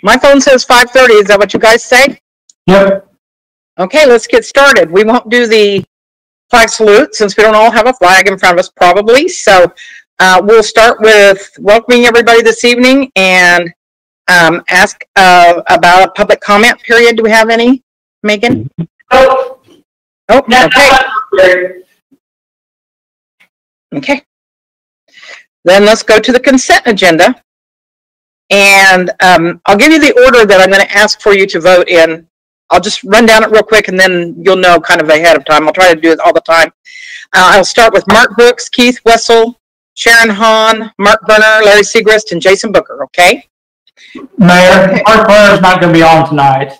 My phone says 5:30. Is that what you guys say? Yep. Okay, let's get started. We won't do the flag salute since we don't all have a flag in front of us probably. So we'll start with welcoming everybody this evening and ask about a public comment period. Do we have any, Megan? Oh, okay. Okay. Then let's go to the consent agenda. And I'll give you the order that I'm going to ask for you to vote in. I'll just run down it real quick and then you'll know kind of ahead of time. I'll try to do it all the time. I'll start with Mark Brooks, Keith Wessel, Sharon Hahn, Mark Berner, Larry Segrist, and Jason Booker, okay? Mayor, okay. Mark Berner's not going to be on tonight.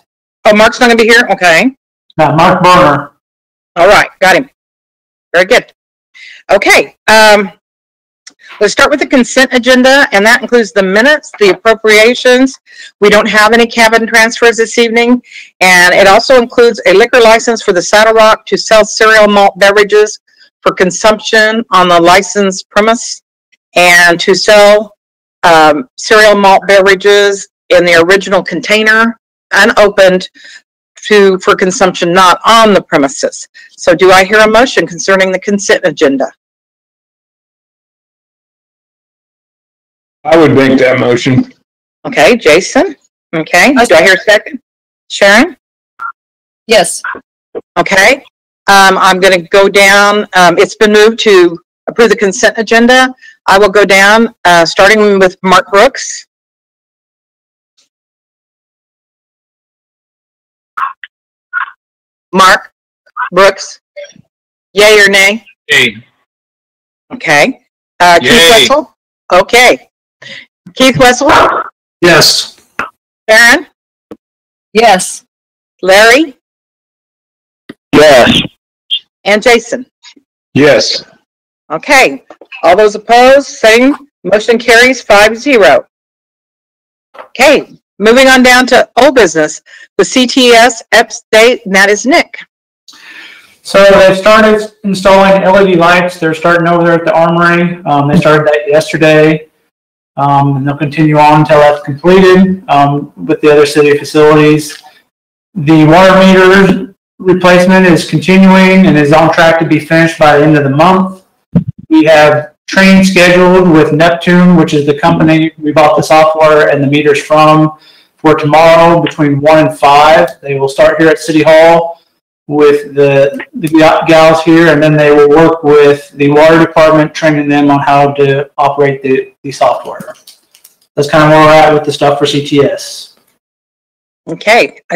Oh, Mark's not going to be here? Okay. No, Mark Berner. All right, got him. Very good. Okay. Let's start with the consent agenda, and that includes the minutes, the appropriations. We don't have any cabin transfers this evening, and it also includes a liquor license for the Saddle Rock to sell cereal malt beverages for consumption on the licensed premise, and to sell cereal malt beverages in the original container, unopened, for consumption not on the premises. So do I hear a motion concerning the consent agenda? I would make that motion. Okay, Jason. Okay, do I hear a second? Sharon? Yes. Okay, I'm going to go down. It's been moved to approve the consent agenda. I will go down, starting with Mark Brooks. Mark Brooks, yay or nay? Yay. Okay. Keith Wessel? Okay. Keith Wessel? Yes. Sharon? Yes. Larry? Yes. And Jason? Yes. Okay. All those opposed, same. Motion carries 5-0. Okay. Moving on down to old business, the CTS update, and that is Nick. So they've started installing LED lights. They're starting over there at the Armory. They started that yesterday, and they'll continue on until that's completed with the other city facilities. The water meter replacement is continuing and is on track to be finished by the end of the month. We have training scheduled with Neptune, which is the company we bought the software and the meters from, for tomorrow between 1 and 5. They will start here at City Hall with the gals here, and then they will work with the water department, training them on how to operate the software. That's kind of where we're at with the stuff for CTS. Okay. I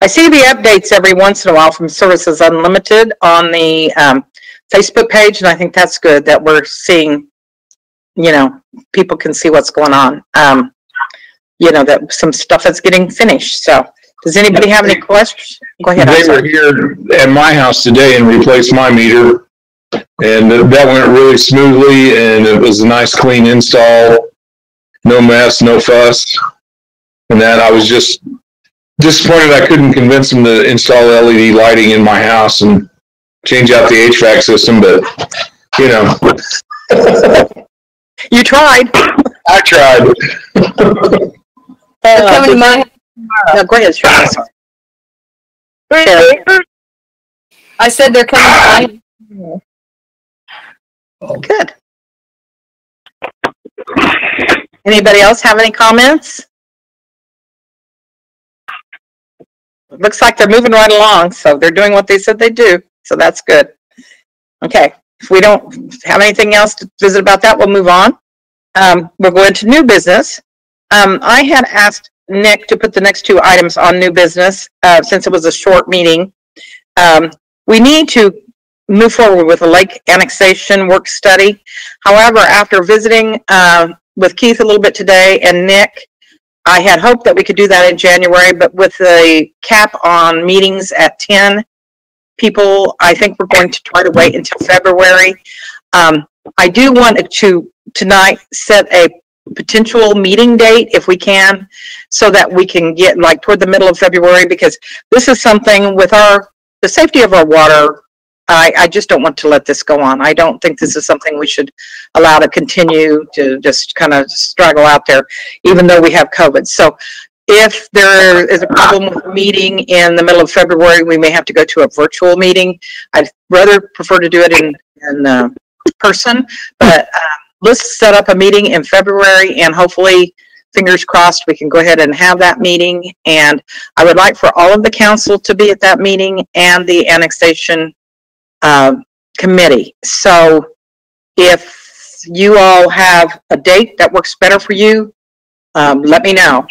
see the updates every once in a while from Services Unlimited on the Facebook page, and I think that's good that we're seeing, people can see what's going on. That some stuff is getting finished. So does anybody have any questions? Go ahead. They were here at my house today and replaced my meter, and that went really smoothly, and it was a nice clean install. No mess, no fuss. And that I was just disappointed I couldn't convince them to install LED lighting in my house and change out the HVAC system, but You tried. I tried. They're coming to my house tomorrow. No, go ahead, Sharon. I said they're coming to my house. Good. Anybody else have any comments? It looks like they're moving right along, so they're doing what they said they do, so that's good. Okay, if we don't have anything else to visit about that, we'll move on. We'll go into new business. I had asked Nick to put the next two items on new business since it was a short meeting. We need to move forward with a lake annexation work study. However, after visiting with Keith a little bit today and Nick, I had hoped that we could do that in January, but with the cap on meetings at 10 people, I think we're going to try to wait until February. I do want to tonight set a potential meeting date if we can, so that we can get like toward the middle of February, because this is something with the safety of our water. I just don't want to let this go on. I don't think this is something we should allow to continue to just kind of straggle out there, even though we have COVID. So if there is a problem with meeting in the middle of February, we may have to go to a virtual meeting. I'd rather prefer to do it in person, but let's set up a meeting in February, and hopefully, fingers crossed, we can go ahead and have that meeting. And I would like for all of the council to be at that meeting and the annexation committee. So if you all have a date that works better for you, let me know.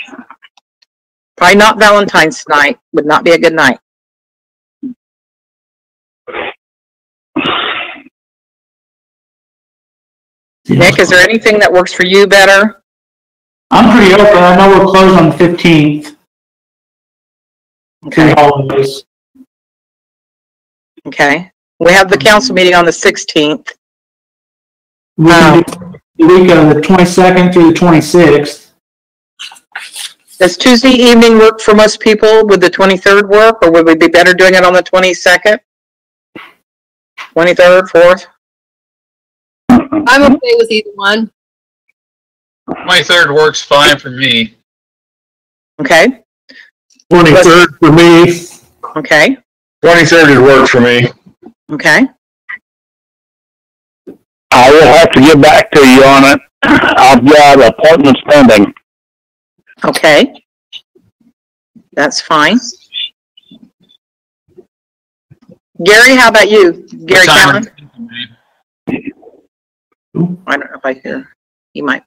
Probably not Valentine's night, would not be a good night. Nick, is there anything that works for you better? I'm pretty open. I know we're closed on the 15th. Okay. Holidays. Okay. We have the council meeting on the 16th. We can do the week of the 22nd through the 26th. Does Tuesday evening work for most people? Would the 23rd work, or would we be better doing it on the 22nd? 23rd, 4th? I'm okay with either one. 23rd works fine for me. Okay. 23rd for me. Okay. 23rd would work for me. Okay. I will have to get back to you on it. I've got appointments pending. Okay. That's fine. Gary, how about you? Gary Callen? I don't know if I hear. He might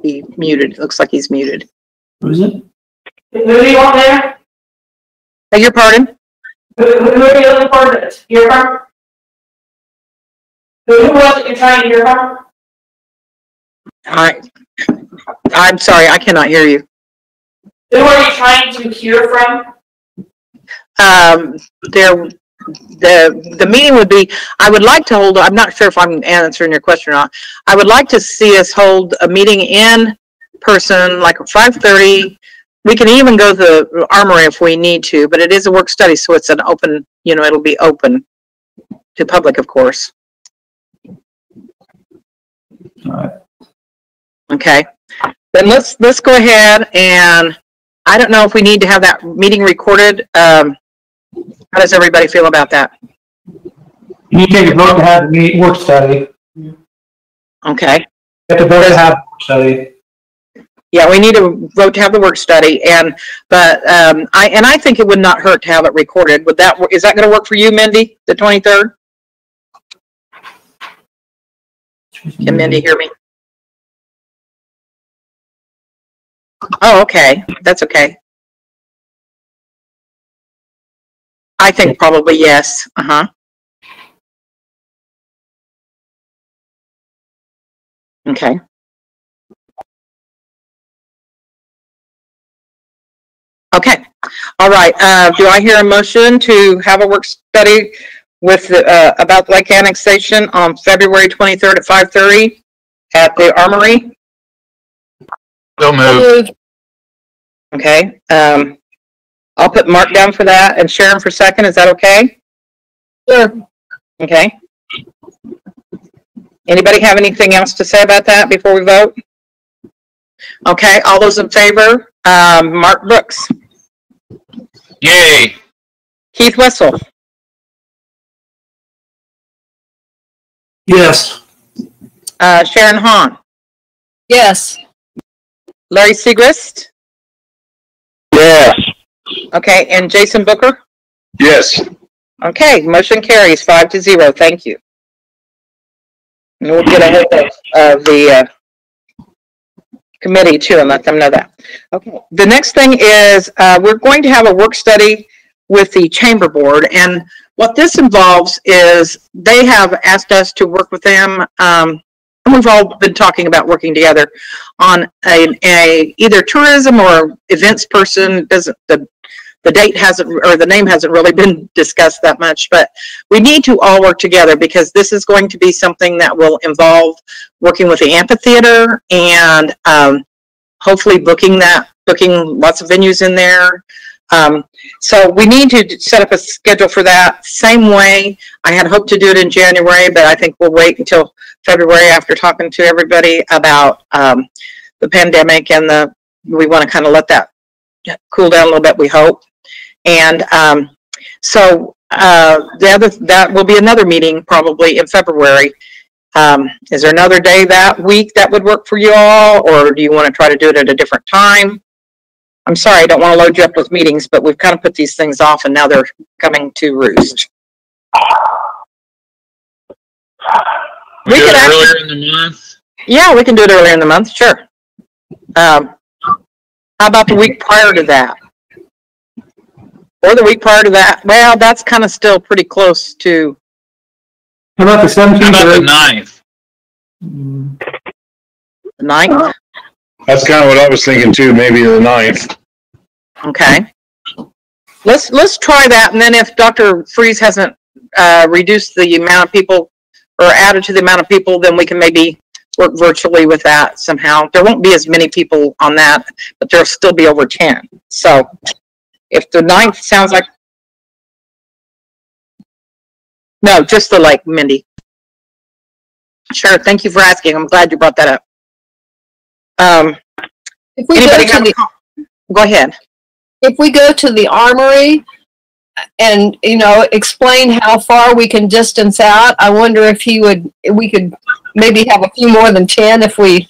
be muted. It looks like he's muted. Who is it? Who do you want there? Beg your pardon? Who are you looking for to hear from? Who was it you're trying to hear from? I'm sorry, I cannot hear you. Who are you trying to hear from? The meeting would be, I would like to hold, I'm not sure if I'm answering your question or not. I would like to see us hold a meeting in person, like at 5:30. We can even go to the Armory if we need to, but it is a work study, so it's an open, it'll be open to public, of course. All right. Okay. Then let's go ahead, and I don't know if we need to have that meeting recorded. How does everybody feel about that? You need to take a vote to have the work study. Okay. You have to vote to have the work study. Yeah, we need to vote to have the work study, but I think it would not hurt to have it recorded. Is that going to work for you, Mindy? The 23rd? Can Mindy hear me? Oh, okay. That's okay. I think probably yes. Okay. Okay. All right. Do I hear a motion to have a work study with about Lake annexation on February 23rd at 5:30 at the Armory? So moved. Okay. I'll put Mark down for that and Sharon for second. Is that okay? Sure. Okay. Anybody have anything else to say about that before we vote? Okay. All those in favor? Mark Brooks. Yay. Keith Wessel. Yes. Sharon Hahn. Yes. Larry Segrist. Yes. Okay. And Jason Booker. Yes. Okay. Motion carries 5-0. Thank you. And we'll get a hold of the committee too and let them know that. Okay. The next thing is we're going to have a work study with the Chamber Board, and what this involves is they have asked us to work with them. We've all been talking about working together on a either tourism or events person. The date hasn't, or the name hasn't really been discussed that much, but we need to all work together because this is going to be something that will involve working with the amphitheater and hopefully booking lots of venues in there. So we need to set up a schedule for that. Same way, I had hoped to do it in January, but I think we'll wait until February after talking to everybody about the pandemic and we want to kind of let that cool down a little bit, we hope. And so that will be another meeting probably in February. Is there another day that week that would work for you all, or do you want to try to do it at a different time? I'm sorry, I don't want to load you up with meetings, but we've kind of put these things off and now they're coming to roost. We could earlier in the month. Yeah, we can do it earlier in the month, sure. How about the week prior to that? Or the week prior to that? Well, that's kind of still pretty close to. How about the 17th? How about the 9th? The 9th? That's kind of what I was thinking too, maybe the 9th. Okay. Let's try that, and then if Dr. Freeze hasn't reduced the amount of people or added to the amount of people, then we can maybe work virtually with that somehow. There won't be as many people on that, but there'll still be over 10. So if the 9th sounds like, no, just the lake, Mindy. Sure, thank you for asking. I'm glad you brought that up. If we Anybody go to go ahead. if we go to the armory and, you know, explain how far we can distance out, I wonder if we could maybe have a few more than 10 if we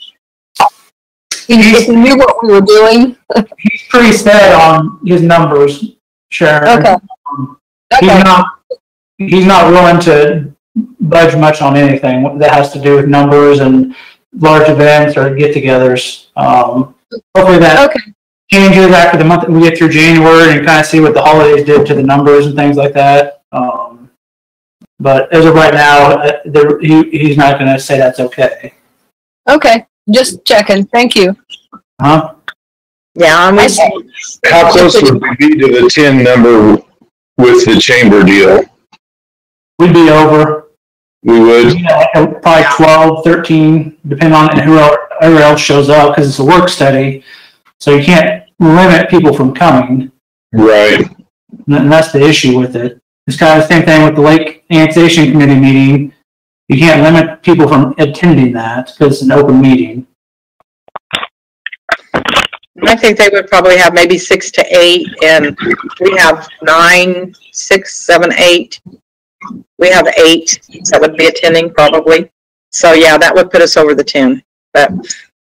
knew what we were doing. He's pretty set on his numbers, Sharon. Okay. He's not willing to budge much on anything that has to do with numbers and large events or get-togethers. Hopefully that changes after the month we get through January and kind of see what the holidays did to the numbers and things like that. But as of right now, he's not going to say that's okay. Okay, just checking. Thank you. Huh? Yeah, How close would we be to the 10 number with the chamber deal? We'd be over. We would. Probably 12, 13, depending on whoever else shows up, because it's a work study. So you can't limit people from coming. Right. And that's the issue with it. It's kind of the same thing with the Lake Annexation Committee meeting. You can't limit people from attending that because it's an open meeting. I think they would probably have maybe 6 to 8, and we have 9, 6, 7, 8. We have 8 that would be attending probably. So yeah, that would put us over the 10. But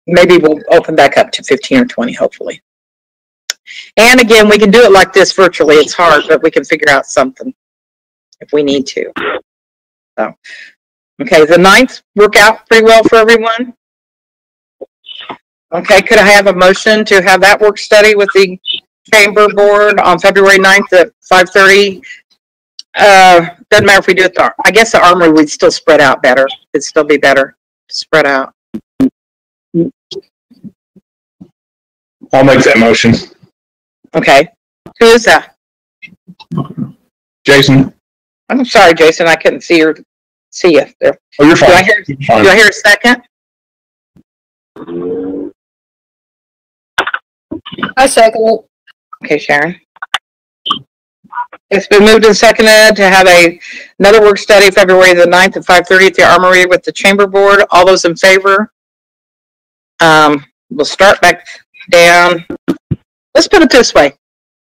maybe we'll open back up to 15 or 20, hopefully. And again, we can do it like this virtually. It's hard, but we can figure out something if we need to. So, okay, the 9th work out pretty well for everyone? Okay, could I have a motion to have that work study with the chamber board on February 9th at 5:30? Doesn't matter if we do it I guess the armory would still spread out better. It'd still be better to spread out. I'll make that motion. Okay. Who is that? Jason? I'm sorry, Jason. I couldn't see you there. Oh, you're fine. Do I hear a second? I second it. Okay, Sharon. It's been moved and seconded to have another work study February the 9th at 5:30 at the Armory with the Chamber Board. All those in favor? We'll start back down. Let's put it this way.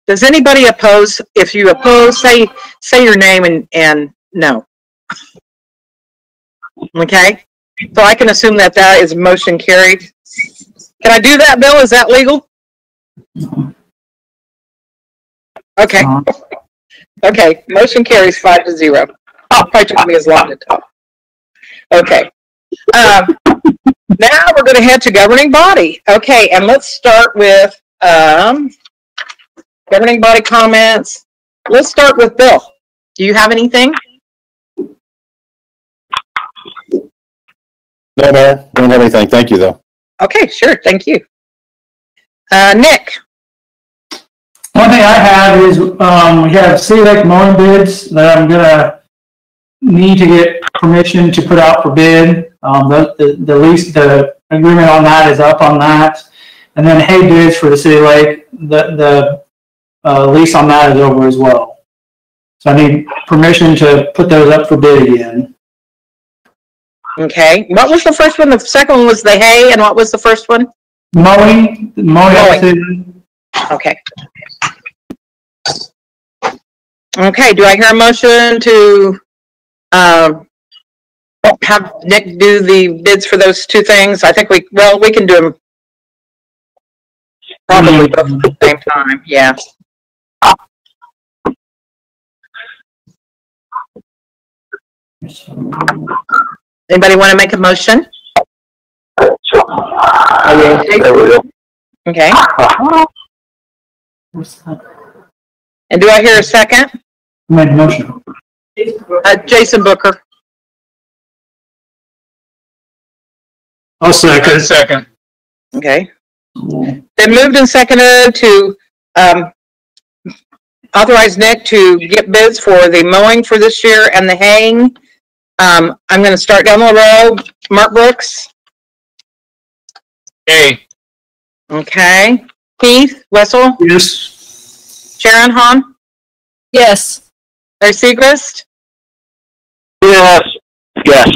Does anybody oppose? If you oppose, say your name and no. Okay? So I can assume that is motion carried. Can I do that, Bill? Is that legal? Okay. Okay, motion carries 5-0. Probably took me as long to talk. Okay. Now we're going to head to governing body. Okay, and let's start with governing body comments. Let's start with Bill. Do you have anything? No, Mayor, don't have anything. Thank you, though. Okay, sure. Thank you. Nick. One thing I have is we have City Lake mowing bids that I'm going to need to get permission to put out for bid. The agreement on that is up on that. And then hay bids for the City Lake, the lease on that is over as well. So I need permission to put those up for bid again. Okay. What was the first one? The second one was the hay, and what was the first one? Mowing. Okay. Okay, do I hear a motion to have Nick do the bids for those two things? I think we can do them probably both at the same time, yeah. Anybody want to make a motion? There we go. Okay. And do I hear a second? Who made the motion? Jason Booker. I'll Second. Second. Okay. Then moved and seconded to authorize Nick to get bids for the mowing for this year and the haying. I'm going to start down the road. Mark Brooks. A. Okay. Keith Wessel. Yes. Sharon Hahn. Yes. Larry Segrist. Yes. Yes.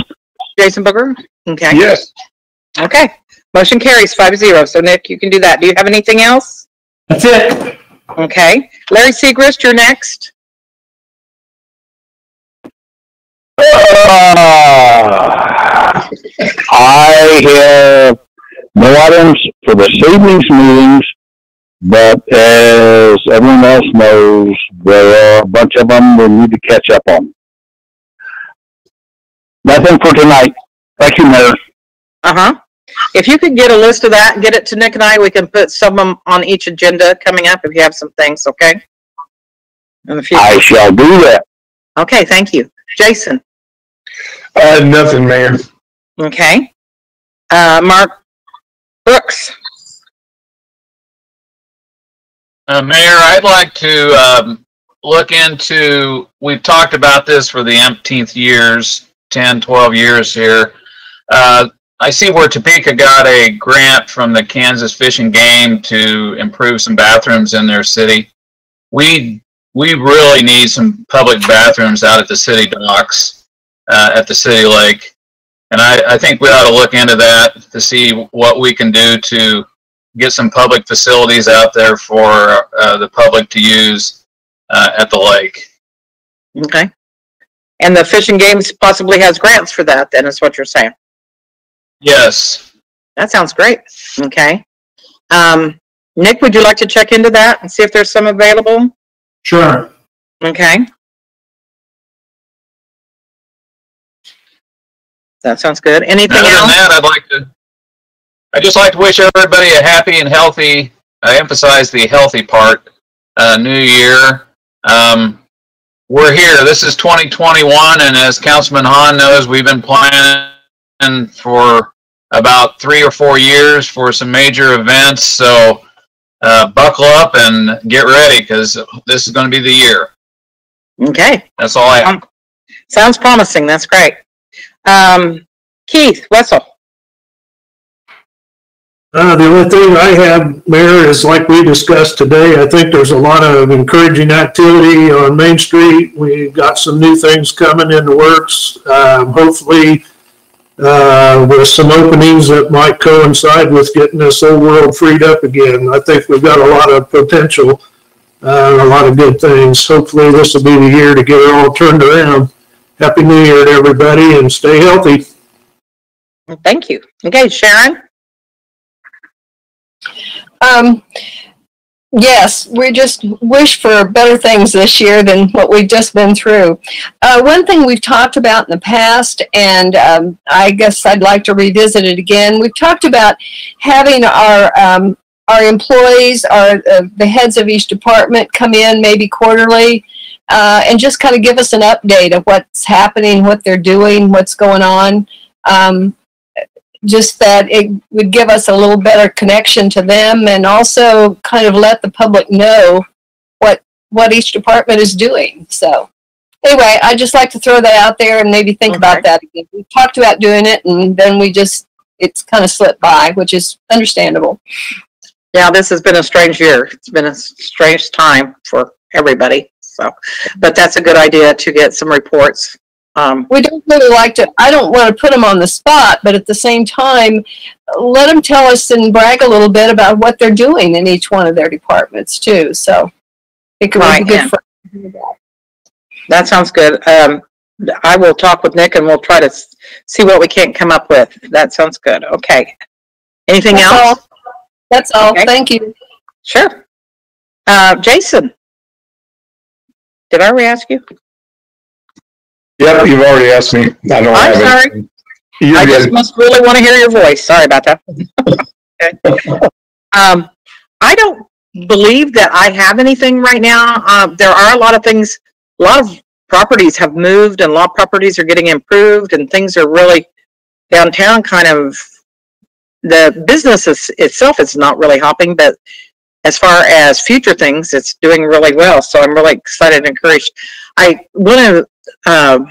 Jason Booker. Okay. Yes. Okay. Motion carries 5-0. So Nick, you can do that. Do you have anything else? That's it. Okay. Larry Segrist, you're next. I have no items for this evening's meetings, but as everyone else knows, there are a bunch of them we need to catch up on. Nothing for tonight. Thank you, Mayor. Uh-huh. If you could get a list of that and get it to Nick and I, we can put some of them on each agenda coming up if you have some things, okay? In the future. I shall do that. Okay, thank you. Jason. Nothing, Mayor. Okay. Mark Brooks. Mayor, I'd like to look into, we've talked about this for the umpteenth years, 10, 12 years here. I see where Topeka got a grant from the Kansas Fish and Game to improve some bathrooms in their city. We really need some public bathrooms out at the city docks, at the city lake. And I think we ought to look into that to see what we can do to get some public facilities out there for the public to use at the lake. Okay. And the Fish and Games possibly has grants for that, then, is what you're saying? Yes. That sounds great. Okay. Nick, would you like to check into that and see if there's some available? Sure. Okay. That sounds good. Anything Other else? than that, I'd just like to wish everybody a happy and healthy, I emphasize the healthy part, new year. We're here. This is 2021, and as Councilman Hahn knows, we've been planning for about 3 or 4 years for some major events. So buckle up and get ready, because this is going to be the year. Okay. That's all I have. Sounds promising. That's great. Keith Wessel. The only thing I have, Mayor, is like we discussed today, I think there's a lot of encouraging activity on Main Street. We've got some new things coming in the works. Hopefully, with some openings that might coincide with getting this old world freed up again. I think we've got a lot of potential, a lot of good things. Hopefully, this will be the year to get it all turned around. Happy New Year to everybody, and stay healthy. Thank you. Okay, Sharon. Yes, we just wish for better things this year than what we've just been through. One thing we've talked about in the past, and I guess I'd like to revisit it again. We've talked about having our employees, the heads of each department, come in maybe quarterly and just kind of give us an update of what's happening, what they're doing, what's going on. Just that it would give us a little better connection to them, and also kind of let the public know what each department is doing. So anyway, I just like to throw that out there and maybe think about that again. We talked about doing it, and then it's kind of slipped by, which is understandable. Yeah, this has been a strange year. It's been a strange time for everybody. So, but that's a good idea to get some reports We don't really like to, I don't want to put them on the spot, but at the same time, let them tell us and brag a little bit about what they're doing in each one of their departments too. So it could be good for that sounds good. I will talk with Nick and we'll try to see what we can come up with. That sounds good. Okay. Anything else? That's all. Okay. Thank you. Sure. Jason, did I already ask you? Yep, you've already asked me. I don't I'm have sorry. anything. You're I just good. must really want to hear your voice. Sorry about that. Okay. I don't believe that I have anything right now. There are a lot of things, a lot of properties have moved and a lot of properties are getting improved and things are really downtown kind of, the business itself is not really hopping, but as far as future things, it's doing really well. So I'm really excited and encouraged. I want to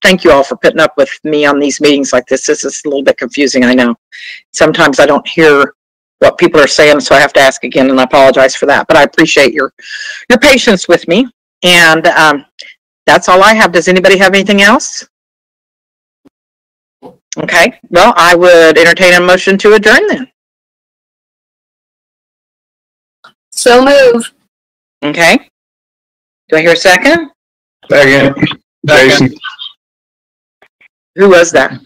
thank you all for putting up with me on these meetings like this. This is a little bit confusing, I know. Sometimes I don't hear what people are saying, so I have to ask again, and I apologize for that. But I appreciate your patience with me. And that's all I have. Does anybody have anything else? Okay. Well, I would entertain a motion to adjourn then. So move. Okay. Do I hear a second? Second. Jason. Who was that?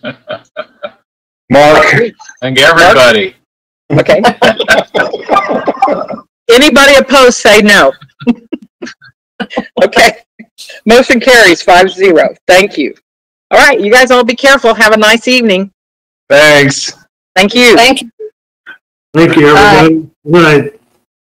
Mark. Thank everybody. Okay. Anybody opposed, say no. Okay. Motion carries 5-0. Thank you. All right. You guys all be careful. Have a nice evening. Thanks. Thank you. Thank you. Thank you, everybody. Good night.